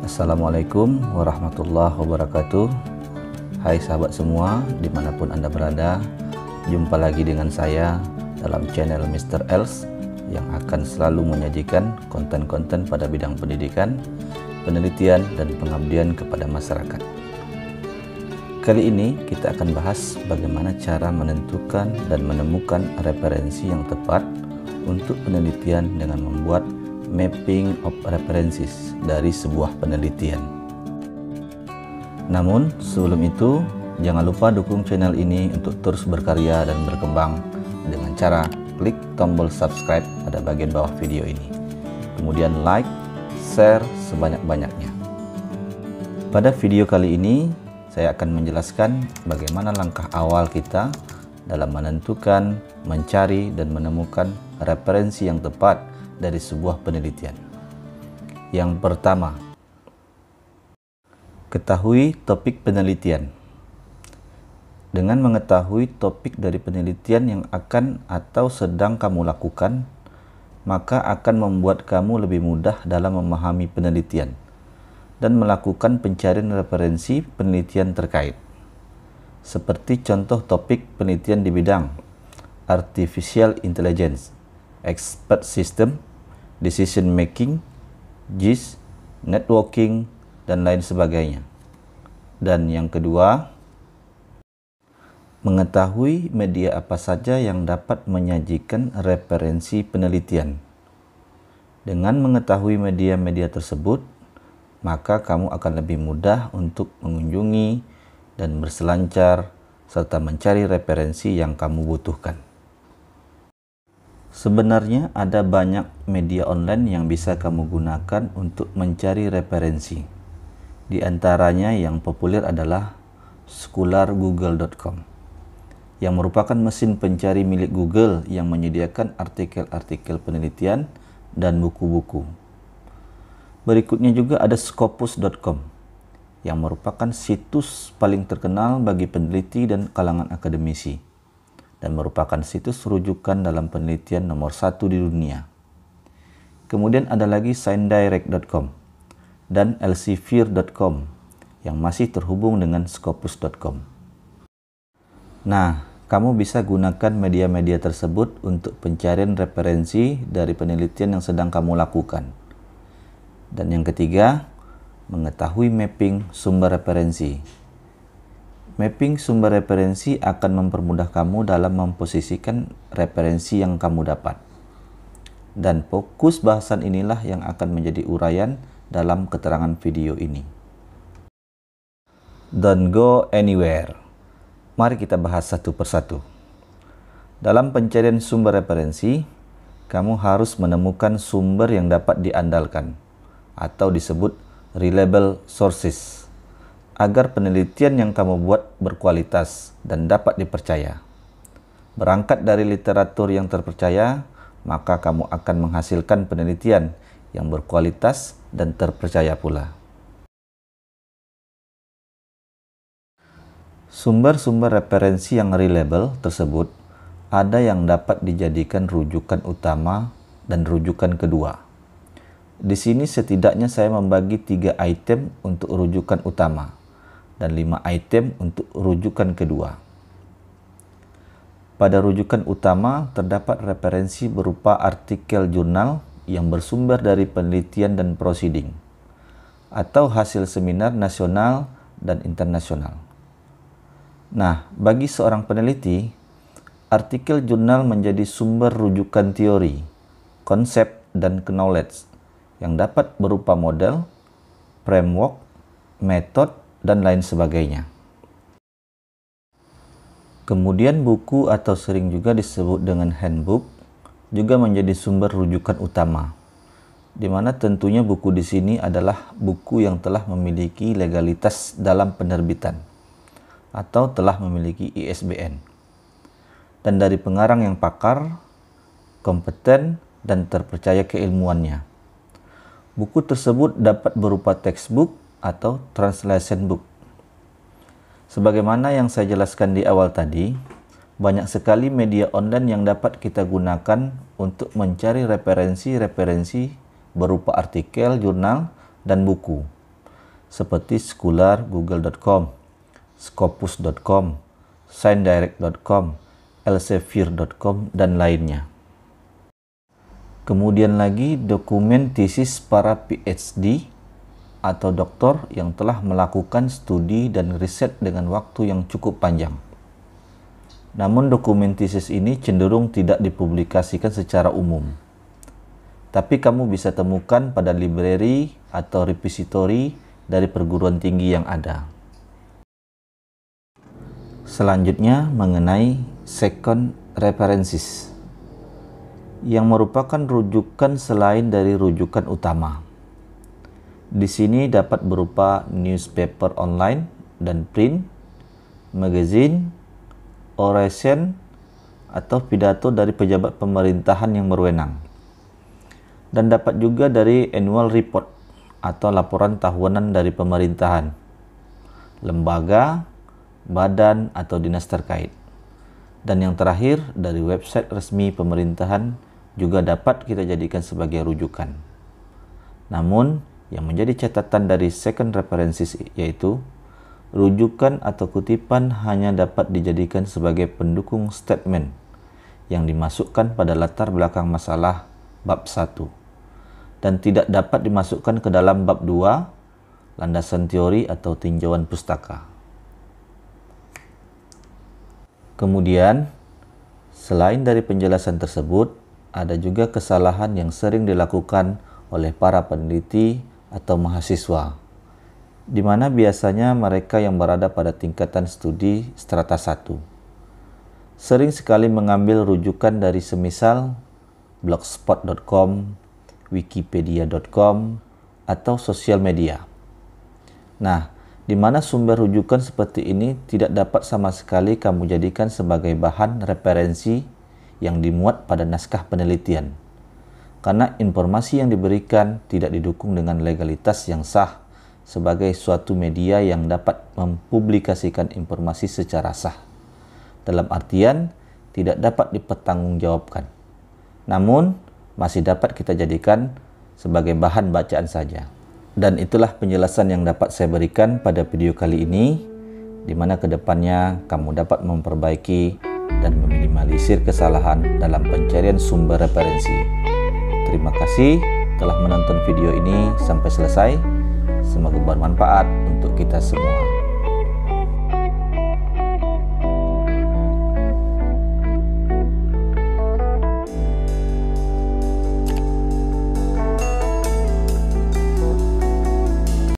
Assalamualaikum warahmatullahi wabarakatuh. Hai sahabat semua, dimanapun Anda berada, jumpa lagi dengan saya dalam channel Mr. Els yang akan selalu menyajikan konten-konten pada bidang pendidikan, penelitian, dan pengabdian kepada masyarakat. Kali ini kita akan bahas bagaimana cara menentukan dan menemukan referensi yang tepat untuk penelitian dengan membuat mapping of references dari sebuah penelitian. Namun sebelum itu, jangan lupa dukung channel ini untuk terus berkarya dan berkembang dengan cara klik tombol subscribe pada bagian bawah video ini. Kemudian like, share sebanyak-banyaknya. Pada video kali ini, saya akan menjelaskan bagaimana langkah awal kita dalam menentukan, mencari, dan menemukan referensi yang tepat dari sebuah penelitian. Yang pertama, ketahui topik penelitian. Dengan mengetahui topik dari penelitian yang akan atau sedang kamu lakukan, maka akan membuat kamu lebih mudah dalam memahami penelitian dan melakukan pencarian referensi penelitian terkait. Seperti contoh topik penelitian di bidang Artificial Intelligence, Expert System, Decision Making, GIS, Networking, dan lain sebagainya. Dan yang kedua, mengetahui media apa saja yang dapat menyajikan referensi penelitian. Dengan mengetahui media-media tersebut, maka kamu akan lebih mudah untuk mengunjungi dan berselancar serta mencari referensi yang kamu butuhkan. Sebenarnya ada banyak media online yang bisa kamu gunakan untuk mencari referensi. Di antaranya yang populer adalah scholargoogle.com, yang merupakan mesin pencari milik Google yang menyediakan artikel-artikel penelitian dan buku-buku. Berikutnya juga ada scopus.com, yang merupakan situs paling terkenal bagi peneliti dan kalangan akademisi, dan merupakan situs rujukan dalam penelitian nomor 1 di dunia. Kemudian ada lagi ScienceDirect.com dan Elsevier.com yang masih terhubung dengan Scopus.com. Nah, kamu bisa gunakan media-media tersebut untuk pencarian referensi dari penelitian yang sedang kamu lakukan. Dan yang ketiga, mengetahui mapping sumber referensi. Mapping sumber referensi akan mempermudah kamu dalam memposisikan referensi yang kamu dapat. Dan fokus bahasan inilah yang akan menjadi uraian dalam keterangan video ini. Don't go anywhere. Mari kita bahas satu persatu. Dalam pencarian sumber referensi, kamu harus menemukan sumber yang dapat diandalkan atau disebut reliable sources, agar penelitian yang kamu buat berkualitas dan dapat dipercaya. Berangkat dari literatur yang terpercaya, maka kamu akan menghasilkan penelitian yang berkualitas dan terpercaya pula. Sumber-sumber referensi yang reliable tersebut ada yang dapat dijadikan rujukan utama dan rujukan kedua. Di sini setidaknya saya membagi 3 item untuk rujukan utama dan 5 item untuk rujukan kedua. Pada rujukan utama terdapat referensi berupa artikel jurnal yang bersumber dari penelitian dan proceeding, atau hasil seminar nasional dan internasional. Nah, bagi seorang peneliti, artikel jurnal menjadi sumber rujukan teori, konsep, dan knowledge yang dapat berupa model, framework, metode, dan lain sebagainya. Kemudian buku atau sering juga disebut dengan handbook juga menjadi sumber rujukan utama, di mana tentunya buku di sini adalah buku yang telah memiliki legalitas dalam penerbitan atau telah memiliki ISBN dan dari pengarang yang pakar, kompeten, dan terpercaya keilmuannya. Buku tersebut dapat berupa textbook atau translation book. Sebagaimana yang saya jelaskan di awal tadi, banyak sekali media online yang dapat kita gunakan untuk mencari referensi-referensi berupa artikel, jurnal, dan buku. seperti Scholar, Google.com, Scopus.com, ScienceDirect.com, Elsevier.com, dan lainnya. Kemudian lagi dokumen tesis para PhD atau doktor yang telah melakukan studi dan riset dengan waktu yang cukup panjang. Namun dokumen tesis ini cenderung tidak dipublikasikan secara umum. Tapi kamu bisa temukan pada library atau repository dari perguruan tinggi yang ada. Selanjutnya mengenai second references, yang merupakan rujukan selain dari rujukan utama. Di sini dapat berupa newspaper online dan print, magazine, oration, atau pidato dari pejabat pemerintahan yang berwenang. Dan dapat juga dari annual report atau laporan tahunan dari pemerintahan, lembaga, badan, atau dinas terkait. Dan yang terakhir, dari website resmi pemerintahan juga dapat kita jadikan sebagai rujukan. Namun, yang menjadi catatan dari second references yaitu rujukan atau kutipan hanya dapat dijadikan sebagai pendukung statement yang dimasukkan pada latar belakang masalah bab 1 dan tidak dapat dimasukkan ke dalam bab 2, landasan teori atau tinjauan pustaka. Kemudian, selain dari penjelasan tersebut, ada juga kesalahan yang sering dilakukan oleh para peneliti atau mahasiswa, di mana biasanya mereka yang berada pada tingkatan studi strata 1 sering sekali mengambil rujukan dari semisal blogspot.com, wikipedia.com, atau sosial media. Nah, di mana sumber rujukan seperti ini tidak dapat sama sekali kamu jadikan sebagai bahan referensi yang dimuat pada naskah penelitian, karena informasi yang diberikan tidak didukung dengan legalitas yang sah sebagai suatu media yang dapat mempublikasikan informasi secara sah, dalam artian tidak dapat dipertanggungjawabkan. Namun, masih dapat kita jadikan sebagai bahan bacaan saja. Dan itulah penjelasan yang dapat saya berikan pada video kali ini, di mana kedepannya kamu dapat memperbaiki dan meminimalisir kesalahan dalam pencarian sumber referensi. Terima kasih telah menonton video ini sampai selesai. Semoga bermanfaat untuk kita semua.